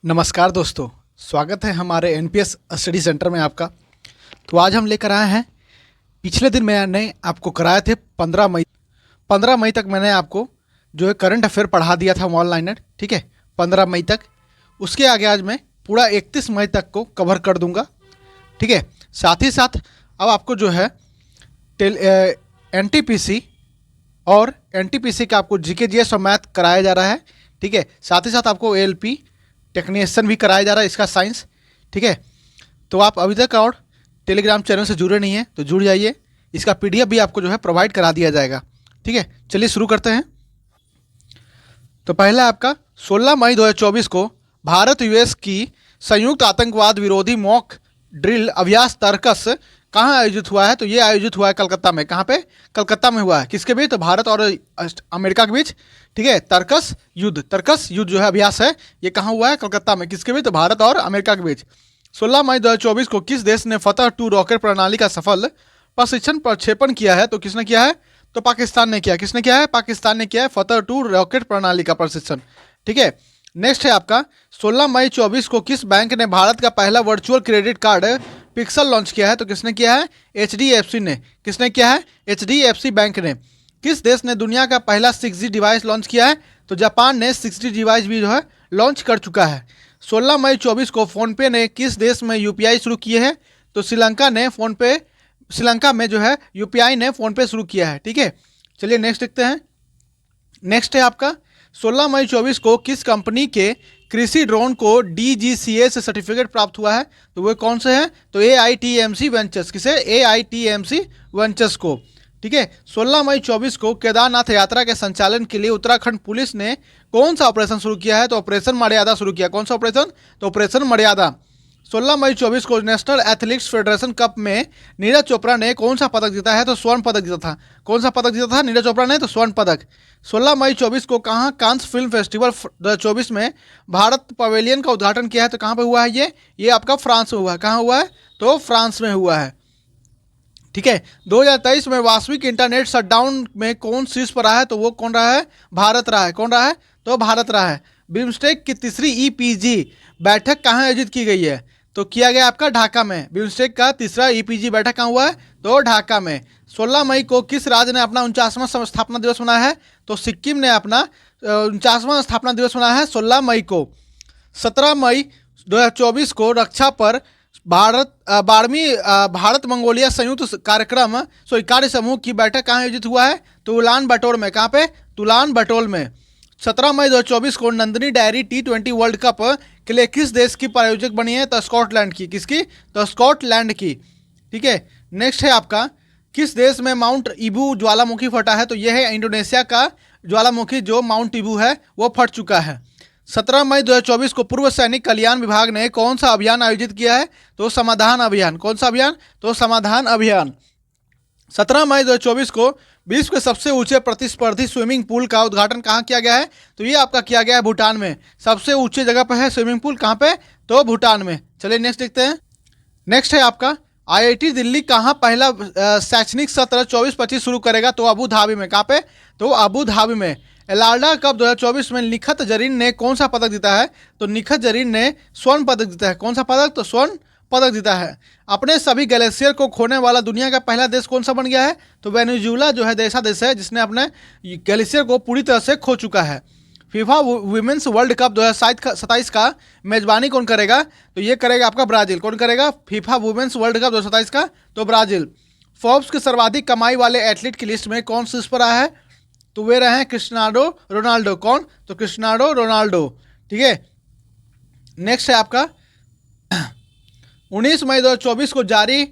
नमस्कार दोस्तों, स्वागत है हमारे एनपीएस स्टडी सेंटर में आपका। तो आज हम लेकर आए हैं, पिछले दिन मैंने आपको कराए थे 15 मई तक मैंने आपको जो है करंट अफेयर पढ़ा दिया था ऑनलाइन। ठीक है, 15 मई तक। उसके आगे आज मैं पूरा 31 मई तक को कवर कर दूंगा। ठीक है, साथ ही साथ अब आपको जो है एनटीपीसी और एनटीपीसी का आपको जीके जीएस और मैथ कराया जा रहा है। ठीक है, साथ ही साथ आपको एएलपी टेक्नीशियन भी कराया जा रहा है, इसका साइंस। ठीक है, तो आप अभी तक और टेलीग्राम चैनल से जुड़े नहीं हैं तो जुड़ जाइए। इसका पीडीएफ भी आपको जो है प्रोवाइड करा दिया जाएगा। ठीक है, चलिए शुरू करते हैं। तो पहला आपका 16 मई 2024 को भारत यूएस की संयुक्त आतंकवाद विरोधी मॉक ड्रिल अभ्यास तर्कस कहाँ आयोजित हुआ है? तो ये आयोजित हुआ है कलकत्ता में। कहाँ पे? कलकत्ता में हुआ है। किसके बीच? तो भारत और अमेरिका के बीच। ठीक है, तर्कस युद्ध जो है अभ्यास है, ये कहाँ हुआ है? कलकत्ता में। किसके बीच? तो भारत और अमेरिका के बीच। 16 मई 2024 को किस देश ने फतह 2 रॉकेट प्रणाली का सफल प्रशिक्षण प्रक्षेपण किया है? तो किसने किया है? तो पाकिस्तान ने किया। किसने किया है? पाकिस्तान ने किया है फतह 2 रॉकेट प्रणाली का प्रशिक्षण। ठीक है, नेक्स्ट है आपका 16 मई 24 को किस बैंक ने भारत का पहला virtual credit card pixel launch किया है? तो किसने किया है? एचडीएफसी ने। किसने किया है? एचडीएफसी बैंक ने। किस देश ने दुनिया का पहला 6G डिवाइस लॉन्च किया है? तो जापान ने 6G डिवाइस भी जो है लॉन्च कर चुका है। 16 मई 24 को फोनपे ने किस देश में यूपीआई शुरू किए हैं? तो श्रीलंका में जो है यूपीआई ने फोनपे शुरू किया है। ठीक है, चलिए नेक्स्ट देखते हैं। नेक्स्ट है आपका 16 मई 24 को किस कंपनी के कृषि ड्रोन को डीजीसीए से सर्टिफिकेट प्राप्त हुआ है? तो वो कौन से हैं? तो AITMC वेंचर्स। किसे? AITMC वेंचर्स को। ठीक है, 16 मई 24 को केदारनाथ यात्रा के संचालन के लिए उत्तराखंड पुलिस ने कौन सा ऑपरेशन शुरू किया है? तो ऑपरेशन मर्यादा शुरू किया। कौन सा ऑपरेशन? तो ऑपरेशन मर्यादा। 16 मई 24 को नेशनल एथलेटिक्स फेडरेशन कप में नीरज चोपड़ा ने कौन सा पदक जीता है? तो स्वर्ण पदक जीता था। कौन सा पदक जीता था नीरज चोपड़ा ने? तो स्वर्ण पदक। 16 मई 24 को कहाँ कांस फिल्म फेस्टिवल 2024 में भारत पवेलियन का उद्घाटन किया है? तो कहाँ पे हुआ है ये आपका फ्रांस में हुआ है। कहाँ हुआ है? तो फ्रांस में हुआ है। ठीक है, 2023 में वैश्विक इंटरनेट शटडाउन में कौन शीर्ष पर रहा है? तो वो कौन रहा है? भारत रहा है। कौन रहा है? तो भारत रहा है। बिम्स्टेक की तीसरी EPG बैठक कहाँ आयोजित की गई है? तो किया गया आपका ढाका में। बिम्स्टेक का तीसरा EPG बैठक कहाँ हुआ है? तो ढाका में। 16 मई को किस राज्य ने अपना 49वां स्थापना दिवस मनाया है? तो सिक्किम ने अपना 49वां स्थापना दिवस मनाया है 16 मई को। 17 मई 2024 को रक्षा पर भारत मंगोलिया संयुक्त कार्य समूह की बैठक कहाँ आयोजित हुआ है? तो उलान बटोर में। कहाँ पे? उलान बटोर में। 17 मई 2024 को Nandini diary T20 world cup के लिए किस देश की प्रायोजक बनी है? तो स्कॉटलैंड की। किसकी? तो स्कॉटलैंड की। ठीक है, नेक्स्ट है आपका किस देश में माउंट ईबू ज्वालामुखी फटा है? तो यह है इंडोनेशिया का ज्वालामुखी जो माउंट ईबू है वो फट चुका है। 17 मई 2024 को पूर्व सैनिक कल्याण विभाग ने कौन सा अभियान आयोजित किया है? तो समाधान अभियान। कौन सा अभियान? तो समाधान अभियान। 17 मई 2024 को विश्व के सबसे ऊंचे प्रतिस्पर्धी स्विमिंग पूल का उद्घाटन कहाँ किया गया है? तो ये आपका किया गया है भूटान में। सबसे ऊंचे जगह पर है स्विमिंग पूल। कहाँ पे? तो भूटान में। चलिए नेक्स्ट देखते हैं। नेक्स्ट है आपका IIT दिल्ली कहाँ पहला शैक्षणिक सत्र 24-25 शुरू करेगा? तो अबू धाबी में। कहाँ पे? तो अबू धाबी में। एलार्डा कप 2024 में निखत जरीन ने कौन सा पदक जीता है? तो निखत जरीन ने स्वर्ण पदक जीता है। कौन सा पदक? तो स्वर्ण पदक जीता है। अपने सभी ग्लेशियर को खोने वाला दुनिया का पहला देश कौन सा बन गया है? तो वेनेजुएला जो है ऐसा देश है जिसने अपने ग्लेशियर को पूरी तरह से खो चुका है। फीफा वुमेन्स वर्ल्ड कप 2027 का मेजबानी कौन करेगा? तो ये करेगा आपका ब्राजील। कौन करेगा? फीफा वुमेन्स वर्ल्ड कप 2027 का तो ब्राजील। फोर्ब्स के सर्वाधिक कमाई वाले एथलीट की लिस्ट में कौन शीर्ष पर आया है? तो वे रहे हैं क्रिस्टियानो रोनाल्डो। कौन? तो क्रिस्टियानो रोनाल्डो। ठीक है, नेक्स्ट है आपका 19 मई 2024 को जारी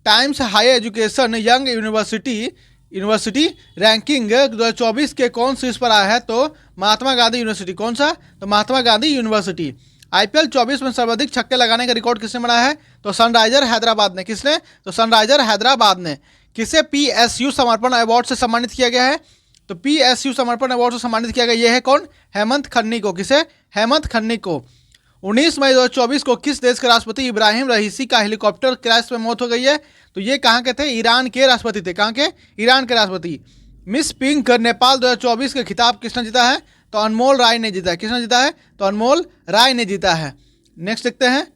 times high education young university ranking 2024 के कौन शीर्ष पर आया है? तो महात्मा गांधी यूनिवर्सिटी। कौन सा? तो महात्मा गांधी यूनिवर्सिटी। IPL 24 में सर्वाधिक छक्के लगाने का रिकॉर्ड किसने बनाया है? तो सनराइजर हैदराबाद ने। किसने? तो सनराइजर हैदराबाद ने। किसे PSU समर्पण अवार्ड से सम्मानित किया गया है? तो PSU समर्पण अवार्ड से सम्मानित किया गया। यह है कौन? हेमंत खन्नी को। किसे? हेमंत खन्नी को। 19 मई 2024 को किस देश के राष्ट्रपति इब्राहिम रईसी का हेलीकॉप्टर क्रैश में मौत हो गई है? तो ये कहाँ के थे? ईरान के राष्ट्रपति थे। कहाँ के? ईरान के राष्ट्रपति। मिस पिंक नेपाल 2024 के खिताब किसने जीता है? तो अनमोल राय ने जीता है। किसने जीता है? तो अनमोल राय ने जीता है। नेक्स्ट देखते हैं,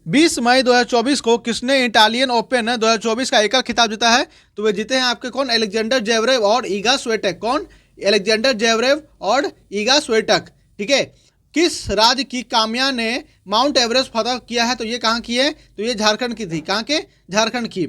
20 मई 2024 को किसने इटालियन ओपन 2024 का एकल खिताब जीता है? तो वे जीते हैं आपके कौन? अलेक्जेंडर जेवरेव और ईगा स्वेटेक। कौन? अलेक्जेंडर जेवरेव और ईगा स्वेटेक। ठीक है। किस राज्य की काम्या ने माउंट एवरेस्ट फतह किया है? तो ये कहाँ की है? तो ये झारखंड की थी। कहाँ के? झारखंड की।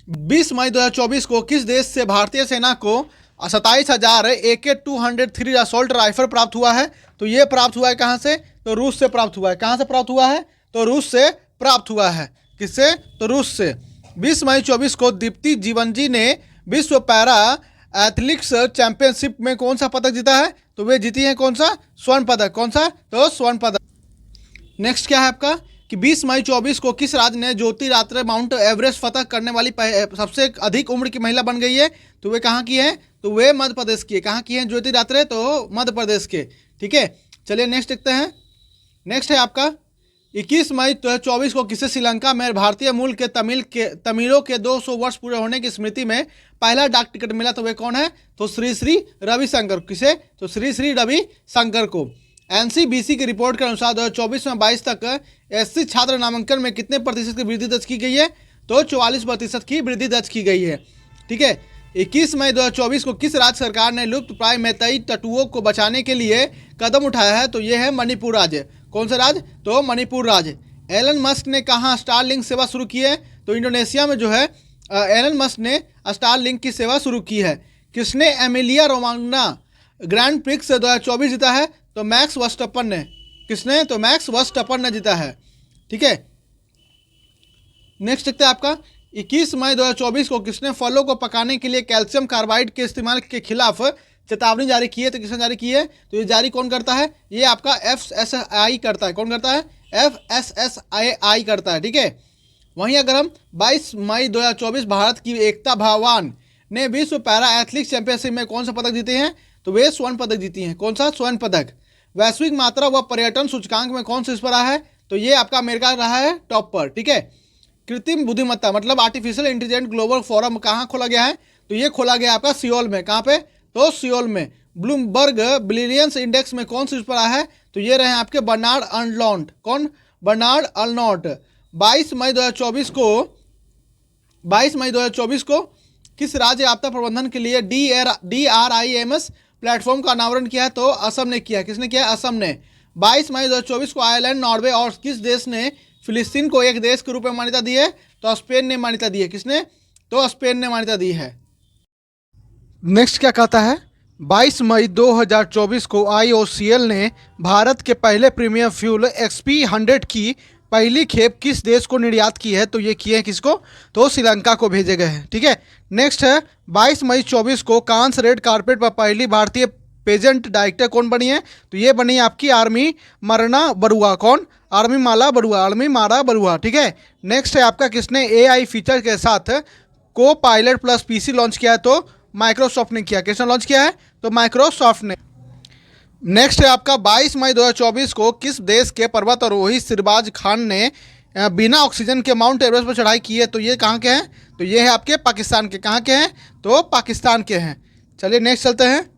20 मई 2024 को किस देश से भारतीय सेना को 27,000 AK-203 असॉल्ट राइफल प्राप्त हुआ है? तो ये प्राप्त हुआ है कहाँ से? तो रूस से प्राप्त हुआ है। कहाँ से प्राप्त हुआ है? तो रूस से प्राप्त हुआ है। किससे? तो रूस से। 20 मई 24 को दीप्ति जीवनजी ने विश्व पैरा एथलेटिक्स चैंपियनशिप में कौन सा पदक जीता है? तो वे जीती है कौन सा? स्वर्ण पदक। कौन सा? तो स्वर्ण पदक। नेक्स्ट क्या है आपका कि 20 मई 24 को किस राज्य ने ज्योति रात्रे माउंट एवरेस्ट फतह करने वाली सबसे अधिक उम्र की महिला बन गई है? तो वे कहाँ की है? तो वे मध्य प्रदेश की है। कहाँ की है ज्योति रात्रे? तो मध्य प्रदेश के। ठीक है। चलिए नेक्स्ट देखते हैं। नेक्स्ट है आपका 21 मई 2024 को किसे श्रीलंका में भारतीय मूल के तमिलों के 200 वर्ष पूरे होने की स्मृति में पहला डाक टिकट मिला? तो वे कौन है? तो श्री श्री रविशंकर। किसे? तो श्री श्री रविशंकर को। एनसीबीसी की रिपोर्ट के अनुसार 2024 में 22 तक एससी छात्र नामांकन में कितने प्रतिशत की वृद्धि दर्ज की गई है? तो 44% की वृद्धि दर्ज की गई है। ठीक है। 21 मई 2024 को किस राज्य सरकार ने लुप्त प्राय मैतेई टटुओं को बचाने के लिए कदम उठाया है? तो ये है मणिपुर राज्य। कौन सा राज्य? तो मणिपुर राज्य। एलन मस्क ने कहाँ स्टारलिंक सेवा शुरू की है? तो इंडोनेशिया में जो है एलन मस्क ने स्टारलिंक की सेवा शुरू की है। किसने एमिलिया रोमांगना ग्रैंड प्रिक्स 2024 जीता है? तो मैक्स वर्स्टैपन ने। किसने? तो मैक्स वर्स्टैपन ने जीता है। ठीक है। नेक्स्ट देखते हैं आपका 21 मई 2024 को किसने फलों को पकाने के लिए कैल्शियम कार्बाइड के इस्तेमाल के खिलाफ चेतावनी जारी की है? तो किसने जारी की है? तो ये जारी कौन करता है? ये आपका FSSAI करता है। कौन करता है? FSSAI करता है। ठीक है। वहीं अगर हम 22 मई 2024 भारत की एकता भवान ने विश्व पैरा एथलेटिक्स चैंपियनशिप में कौन सा पदक जीते हैं? तो वे स्वर्ण पदक जीती हैं। कौन सा? स्वर्ण पदक। वैश्विक मात्रा व पर्यटन सूचकांक में कौन शीर्ष पर रहा है? तो ये आपका अमेरिका रहा है टॉप पर। ठीक है। कृत्रिम बुद्धिमत्ता मतलब आर्टिफिशियल इंटेलिजेंस ग्लोबल फोरम कहाँ खोला गया है? तो ये खोला गया आपका सियोल में। कहाँ पे? तो सियोल में। ब्लूमबर्ग बिलियंस इंडेक्स में कौन शीर्ष पर आया है? तो ये रहे आपके बर्नार्ड अर्नोल्ट। कौन? Bernard Arnault. 22 मई 2024 को किस राज्य आपदा प्रबंधन के लिए DRIMS प्लेटफॉर्म का अनावरण किया है? तो असम ने किया। किसने किया? असम ने। 22 मई 2024 को आयरलैंड, नॉर्वे और किस देश ने फिलिस्तीन को एक देश के रूप में मान्यता दी है? तो स्पेन ने मान्यता दी है। किसने? तो स्पेन ने मान्यता दी है। नेक्स्ट क्या कहता है? 22 मई 2024 को IOCL ने भारत के पहले प्रीमियम फ्यूल XP100 की पहली खेप किस देश को निर्यात की है? तो ये किए हैं किसको? तो श्रीलंका को भेजे गए हैं। ठीक है। नेक्स्ट है 22 मई 24 को कांस रेड कारपेट पर पहली भारतीय पेजेंट डायरेक्टर कौन बनी है? तो ये बनी आपकी आर्मी मरना बरुआ। कौन? आर्मी माला बरुआ। आर्मी मारा बरुआ। ठीक है। नेक्स्ट है आपका किसने AI फीचर के साथ को पायलट प्लस PC लॉन्च किया है? तो माइक्रोसॉफ्ट ने किया। किसने लॉन्च किया है? तो माइक्रोसॉफ्ट ने। नेक्स्ट है आपका 22 मई 2024 को किस देश के पर्वतारोही सिरबाज खान ने बिना ऑक्सीजन के माउंट एवरेस्ट पर चढ़ाई की है? तो ये कहाँ के हैं? तो ये है आपके पाकिस्तान के। कहाँ के हैं? तो पाकिस्तान के हैं। चलिए नेक्स्ट चलते हैं।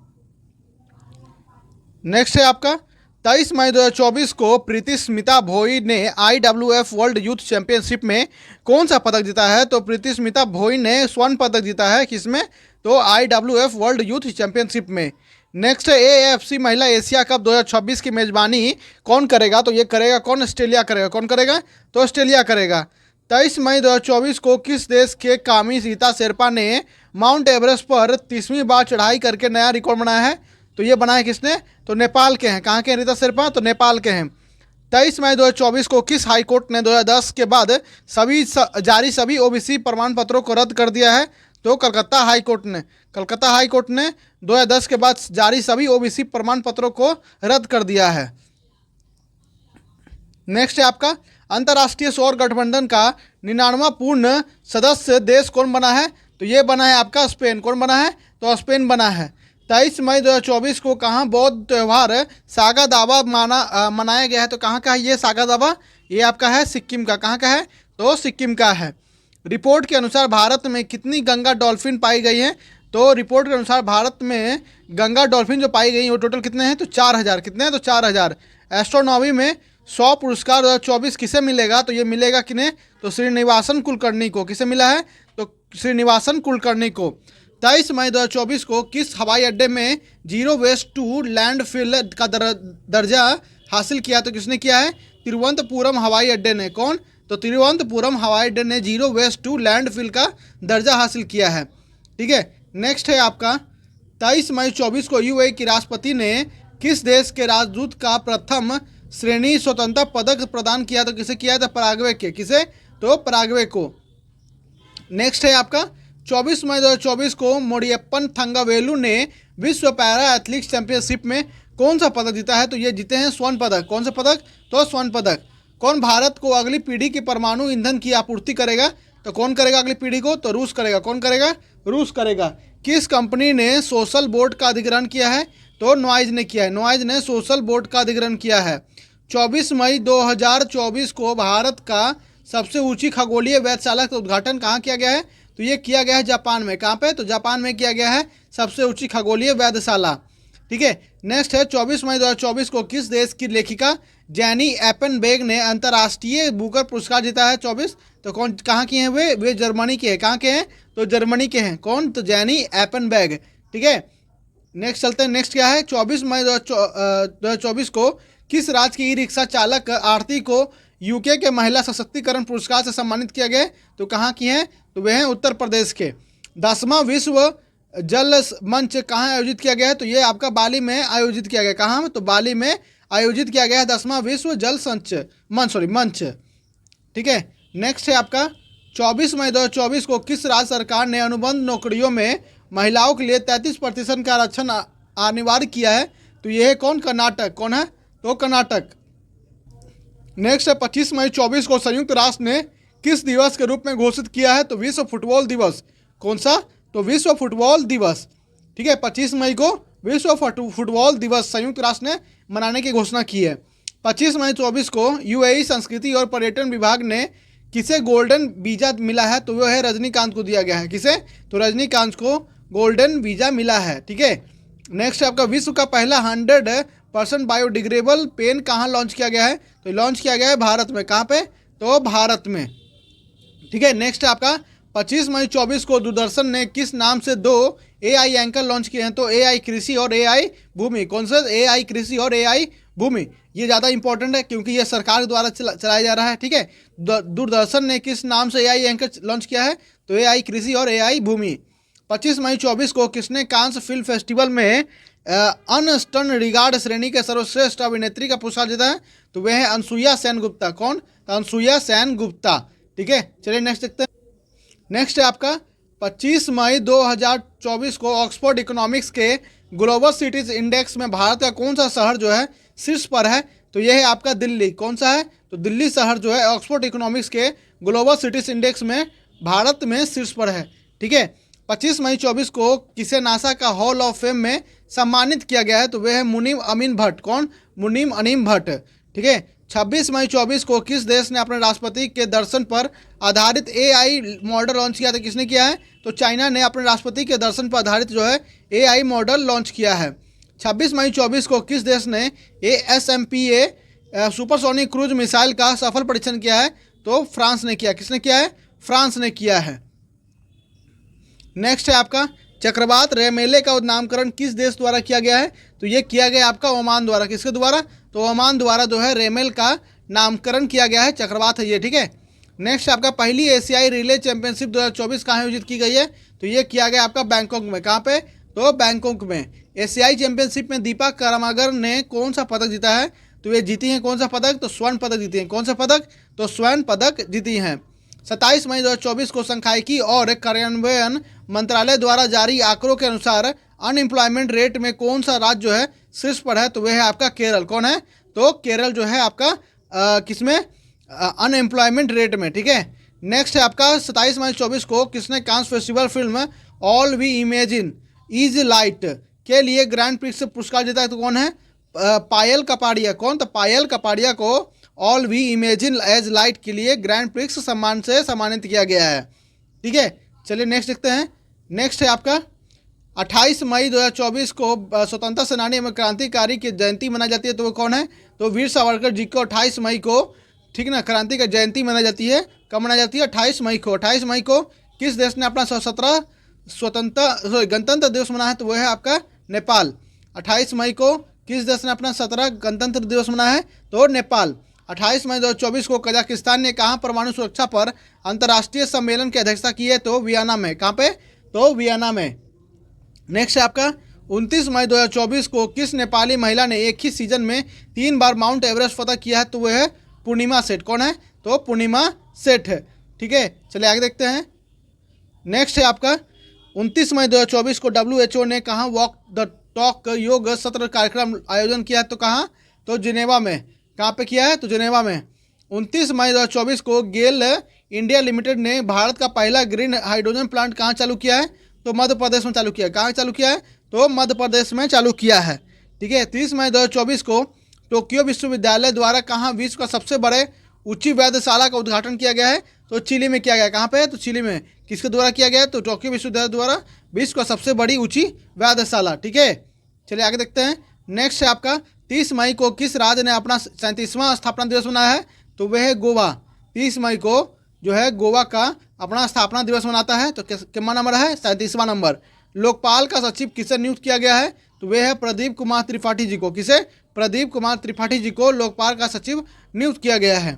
नेक्स्ट है आपका 23 मई 2024 को प्रीति स्मिता भोई ने IWF वर्ल्ड यूथ चैंपियनशिप में कौन सा पदक जीता है? तो प्रीति स्मिता भोई ने स्वर्ण पदक जीता है। किसमें? तो IWF वर्ल्ड यूथ चैंपियनशिप में। नेक्स्ट है AFC महिला एशिया कप 2026 की मेजबानी कौन करेगा? तो ये करेगा कौन? ऑस्ट्रेलिया करेगा। कौन करेगा? तो ऑस्ट्रेलिया करेगा। 23 मई 2024 को किस देश के कामी रीता शेरपा ने माउंट एवरेस्ट पर 30वीं बार चढ़ाई करके नया रिकॉर्ड बनाया है? तो ये बनाया किसने? तो नेपाल के हैं। कहाँ के हैं रीता शेरपा? तो नेपाल के हैं। 23 मई 2024 को किस हाईकोर्ट ने 2010 के बाद जारी सभी OBC प्रमाण पत्रों को रद्द कर दिया है? तो कलकत्ता हाईकोर्ट ने। कलकत्ता हाईकोर्ट ने 2010 के बाद जारी सभी OBC प्रमाण पत्रों को रद्द कर दिया है। नेक्स्ट है आपका अंतर्राष्ट्रीय सौर गठबंधन का 99वां पूर्ण सदस्य देश कौन बना है? तो ये बना है आपका स्पेन। कौन बना है? तो स्पेन बना है। 23 मई 2024 को कहाँ बौद्ध त्यौहार सागा दावा मनाया गया है? तो कहाँ का है ये सागा दावा? ये आपका है सिक्किम का। कहाँ का है? तो सिक्किम का है। रिपोर्ट के अनुसार भारत में कितनी गंगा डॉल्फिन पाई गई है? तो रिपोर्ट के अनुसार भारत में गंगा डॉल्फिन जो पाई गई वो टोटल कितने हैं, तो 4000। कितने हैं, तो 4000। एस्ट्रोनॉमी में 100 पुरस्कार 2024 किसे मिलेगा, तो ये मिलेगा किन्हें, तो श्रीनिवासन कुलकर्णी को। किसे मिला है, तो श्रीनिवासन कुलकर्णी को। 23 मई 2024 को किस हवाई अड्डे में जीरो वेस्ट टू लैंडफिल का दर्जा हासिल किया, तो किसने किया है, तिरुवनंतपुरम हवाई अड्डे ने। कौन, तो तिरुवनंतपुरम हवाई अड्डे ने जीरो वेस्ट टू लैंडफिल का दर्जा हासिल किया है। ठीक है, नेक्स्ट है आपका 23 मई 24 को यूएई की राष्ट्रपति ने किस देश के राजदूत का प्रथम श्रेणी स्वतंत्रता पदक प्रदान किया, तो किसे किया था, पराग्वे के। किसे, तो पराग्वे को। नेक्स्ट है आपका 24 मई 2024 को मोडियप्पन थंगावेलु ने विश्व पैरा एथलेटिक्स चैंपियनशिप में कौन सा पदक जीता है, तो ये जीते हैं स्वर्ण पदक। कौन सा पदक, तो स्वर्ण पदक। कौन भारत को अगली पीढ़ी की परमाणु ईंधन की आपूर्ति करेगा, तो कौन करेगा अगली पीढ़ी को, तो रूस करेगा। कौन करेगा, रूस करेगा। किस कंपनी ने सोशल बोर्ड का अधिग्रहण किया है, तो नॉइज ने किया है। नॉइज ने सोशल बोर्ड का अधिग्रहण किया है। 24 मई 2024 को भारत का सबसे ऊंची खगोलीय वेधशाला का उद्घाटन कहाँ किया गया है, तो ये किया गया है जापान में। कहाँ पे, तो जापान में किया गया है सबसे ऊंची खगोलीय वेधशाला। ठीक है, नेक्स्ट है 24 मई 2024 को किस देश की लेखिका जैनी एपेनबर्ग ने अंतर्राष्ट्रीय बुकर पुरस्कार जीता है। 24, तो कौन, कहाँ की हैं वे जर्मनी के हैं। कहाँ के हैं, तो जर्मनी के हैं। कौन, तो जैनी एपेनबर्ग। ठीक है, नेक्स्ट चलते हैं। नेक्स्ट क्या है, 24 मई 2024 को किस राज्य के ई रिक्शा चालक आरती को यूके के महिला सशक्तिकरण पुरस्कार से सम्मानित किया गया, तो कहाँ की हैं, तो वे हैं उत्तर प्रदेश के। 10वां विश्व जल मंच कहाँ आयोजित किया गया है, तो ये आपका बाली में आयोजित किया गया। कहाँ, तो बाली में आयोजित किया गया है 10वां विश्व जल मंच। ठीक है, नेक्स्ट है आपका 24 मई 2024 को किस राज्य सरकार ने अनुबंध नौकरियों में महिलाओं के लिए 33% का आरक्षण अनिवार्य किया है, तो ये है कौन, कर्नाटक। कौन है, तो कर्नाटक। नेक्स्ट है 25 मई 24 को संयुक्त राष्ट्र ने किस दिवस के रूप में घोषित किया है, तो विश्व फुटबॉल दिवस। कौन सा, तो विश्व फुटबॉल दिवस। ठीक है, 25 मई को विश्व फुटबॉल दिवस संयुक्त राष्ट्र ने मनाने की घोषणा की है। 25 मई 24 को यूएई संस्कृति और पर्यटन विभाग ने किसे गोल्डन वीजा मिला है, तो वो है रजनीकांत को दिया गया है। किसे, तो रजनीकांत को गोल्डन वीजा मिला है। ठीक है, नेक्स्ट आपका विश्व का पहला 100% बायोडिग्रेडेबल पेन कहाँ लॉन्च किया गया है, तो लॉन्च किया गया है भारत में। कहाँ पे, तो भारत में। ठीक है, नेक्स्ट आपका 25 मई 24 को दूरदर्शन ने किस नाम से 2 AI एंकर लॉन्च किए हैं, तो AI कृषि और AI भूमि। कौन सा, AI कृषि और AI भूमि। ये ज़्यादा इंपॉर्टेंट है क्योंकि ये सरकार द्वारा चलाया जा रहा है। ठीक है, दूरदर्शन ने किस नाम से AI एंकर लॉन्च किया है, तो AI कृषि और AI भूमि। 25 मई 24 को किसने कांस फिल्म फेस्टिवल में अनस्टन रिगार्ड श्रेणी के सर्वश्रेष्ठ अभिनेत्री का पुरस्कार जीता है, तो वह है अनसुईया सेन गुप्ता। कौन, अनसुईया सेन गुप्ता। ठीक है, चलिए नेक्स्ट देखते हैं। नेक्स्ट है आपका 25 मई 2024 को ऑक्सफोर्ड इकोनॉमिक्स के ग्लोबल सिटीज इंडेक्स में भारत का कौन सा शहर जो है शीर्ष पर है, तो यह है आपका दिल्ली। कौन सा है, तो दिल्ली शहर जो है ऑक्सफोर्ड इकोनॉमिक्स के ग्लोबल सिटीज इंडेक्स में भारत में शीर्ष पर है। ठीक है, 25 मई 24 को किसे नासा का हॉल ऑफ फेम में सम्मानित किया गया है, तो वह है मुनीम अमीन भट्ट। कौन, मुनीम अमीन भट्ट। ठीक है, 26 मई 24 को किस देश ने अपने राष्ट्रपति के दर्शन पर आधारित AI मॉडल लॉन्च किया था, किसने किया है, तो चाइना ने अपने राष्ट्रपति के दर्शन पर आधारित जो है AI मॉडल लॉन्च किया है। 26 मई 24 को किस देश ने ASMPA सुपरसोनिक क्रूज मिसाइल का सफल परीक्षण किया है, तो फ्रांस ने किया। किसने किया है, फ्रांस ने किया है। नेक्स्ट है आपका चक्रवात रेमेले का नामकरण किस देश द्वारा किया गया है, तो ये किया गया आपका ओमान द्वारा। किसके द्वारा, तो ओमान द्वारा जो है रेमेल का नामकरण किया गया है, चक्रवात है ये। ठीक है, नेक्स्ट आपका पहली एशियाई रिले चैंपियनशिप 2024 कहाँ आयोजित की गई है, तो ये किया गया आपका बैंकॉक में। कहाँ पे, तो बैंकॉक में। एशियाई चैंपियनशिप में दीपा करमागर ने कौन सा पदक जीता है, तो ये जीती हैं कौन सा पदक, तो स्वर्ण पदक जीती हैं। कौन सा पदक, तो स्वर्ण पदक जीती हैं। 27 मई 2024 को सांख्यिकी और कार्यान्वयन मंत्रालय द्वारा जारी आंकड़ों के अनुसार अनएम्प्लॉयमेंट रेट में कौन सा राज्य जो है शीर्ष पर है, तो वह है आपका केरल। कौन है, तो केरल जो है आपका किसमें, अनएम्प्लॉयमेंट रेट में। ठीक है, नेक्स्ट है आपका 27 मई 24 को किसने Cannes festival film all we imagine is light के लिए ग्रैंड प्रिक्स पुरस्कार जीता है, तो कौन है, पायल कपाड़िया। कौन, तो पायल कपाड़िया को all we imagine as light के लिए ग्रैंड प्रिक्स सम्मान से सम्मानित किया गया है। ठीक है, चलिए नेक्स्ट देखते हैं। नेक्स्ट है आपका 28 मई 2024 को स्वतंत्रता सेनानी एवं क्रांतिकारी की जयंती मनाई जाती है। तो वो कौन है? तो वीर सावरकर जी को 28 मई को, ठीक ना, क्रांति का जयंती मनाई जाती है। कब मनाई जाती है? 28 मई को। 28 मई को किस देश ने अपना 17 गणतंत्र दिवस मनाया है? तो वो है आपका नेपाल। 28 मई को किस देश ने अपना 17 गणतंत्र दिवस मनाया है? तो नेपाल। 28 मई 2024 को कजाकिस्तान ने कहाँ परमाणु सुरक्षा पर अंतर्राष्ट्रीय सम्मेलन की अध्यक्षता की है? तो वियना में। कहाँ पे? तो वियना में। नेक्स्ट है आपका 29 मई 2024 को किस नेपाली महिला ने एक ही सीजन में 3 बार माउंट एवरेस्ट फतह किया है? तो वो है पूर्णिमा सेठ। कौन है? तो पूर्णिमा सेठ है। ठीक है, चलिए आगे देखते हैं। नेक्स्ट है आपका 29 मई 2024 को WHO ने कहाँ वॉक द टॉक योग सत्र कार्यक्रम आयोजन किया है? तो कहाँ? तो जिनेवा में। कहाँ पे किया है? तो जिनेवा में। 29 मई 2024 को गेल इंडिया लिमिटेड ने भारत का पहला ग्रीन हाइड्रोजन प्लांट कहाँ चालू किया है? तो मध्य प्रदेश में चालू किया है। कहाँ चालू किया है? तो मध्य प्रदेश में चालू किया है। ठीक है, 30 मई 2024 को टोक्यो विश्वविद्यालय द्वारा कहाँ विश्व का सबसे बड़े उच्च वेधशाला का उद्घाटन किया गया है? तो चिली में किया गया है। कहाँ पे? तो चिली में। किसके द्वारा किया गया है? तो टोक्यो विश्वविद्यालय द्वारा विश्व का सबसे बड़ी ऊंची वेधशाला। ठीक है, चलिए आगे देखते हैं। नेक्स्ट है आपका 30 मई को किस राज्य ने अपना 37वां स्थापना दिवस मनाया है? तो वह है गोवा। 30 मई को जो है गोवा का अपना स्थापना दिवस मनाता है। तो कितना नंबर है? 37वां नंबर। लोकपाल का सचिव किसे नियुक्त किया गया है? तो वे है प्रदीप कुमार त्रिपाठी जी को। किसे? प्रदीप कुमार त्रिपाठी जी को लोकपाल का सचिव नियुक्त किया गया है।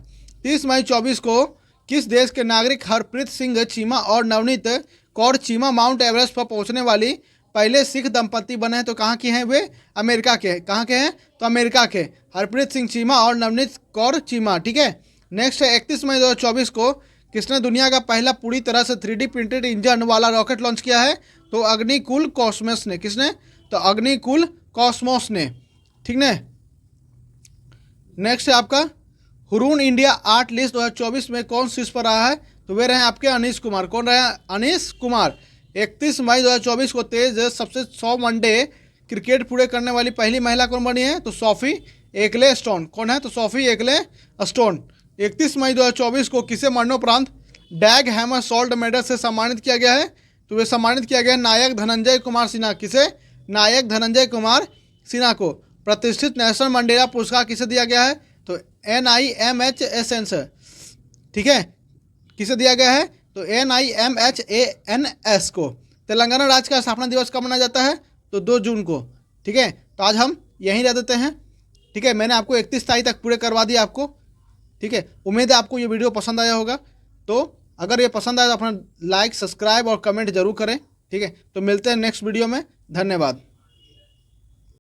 30 मई 24 को किस देश के नागरिक हरप्रीत सिंह चीमा और नवनीत कौर चीमा माउंट एवरेस्ट पर पहुंचने वाली पहले सिख दंपति बने हैं? तो कहाँ के हैं वे? अमेरिका के। कहाँ के हैं? तो अमेरिका के। हरप्रीत सिंह चीमा और नवनीत कौर चीमा। ठीक है, नेक्स्ट है 31 मई 2024 को किसने दुनिया का पहला पूरी तरह से 3D प्रिंटेड इंजन वाला रॉकेट लॉन्च किया है? तो अग्निकुल कॉस्मोस ने। किसने? तो अग्निकुल कॉस्मोस ने। ठीक है, नेक्स्ट है आपका हुरून इंडिया आर्ट लिस्ट 2024 में कौन शीर्ष पर रहा है? तो वे रहे आपके अनीश कुमार। कौन रहे? अनीश कुमार। 31 मई 2024 को तेज सबसे 100 वनडे क्रिकेट पूरे करने वाली पहली महिला कौन बनी है? तो सोफी एकले स्टोन। कौन है? तो सोफी एकले स्टोन। 31 मई 2024 को किसे मरणोपरांत डैग हैमर सोल्ट मेडल से सम्मानित किया गया है? तो वे सम्मानित किया गया नायक धनंजय कुमार सिन्हा। किसे? नायक धनंजय कुमार सिन्हा को। प्रतिष्ठित नेल्सन मंडेला पुरस्कार किसे दिया गया है? तो NIMHANS। ठीक है, किसे दिया गया है? तो NIMHANS को। तेलंगाना राज्य का स्थापना दिवस कब मनाया जाता है? तो 2 जून को। ठीक है, तो आज हम यहीं रह देते हैं। ठीक है, मैंने आपको 31 तारीख तक पूरे करवा दिया आपको। ठीक है, उम्मीद है आपको ये वीडियो पसंद आया होगा। तो अगर ये पसंद आया तो अपना लाइक, सब्सक्राइब और कमेंट जरूर करें। ठीक है, तो मिलते हैं नेक्स्ट वीडियो में। धन्यवाद।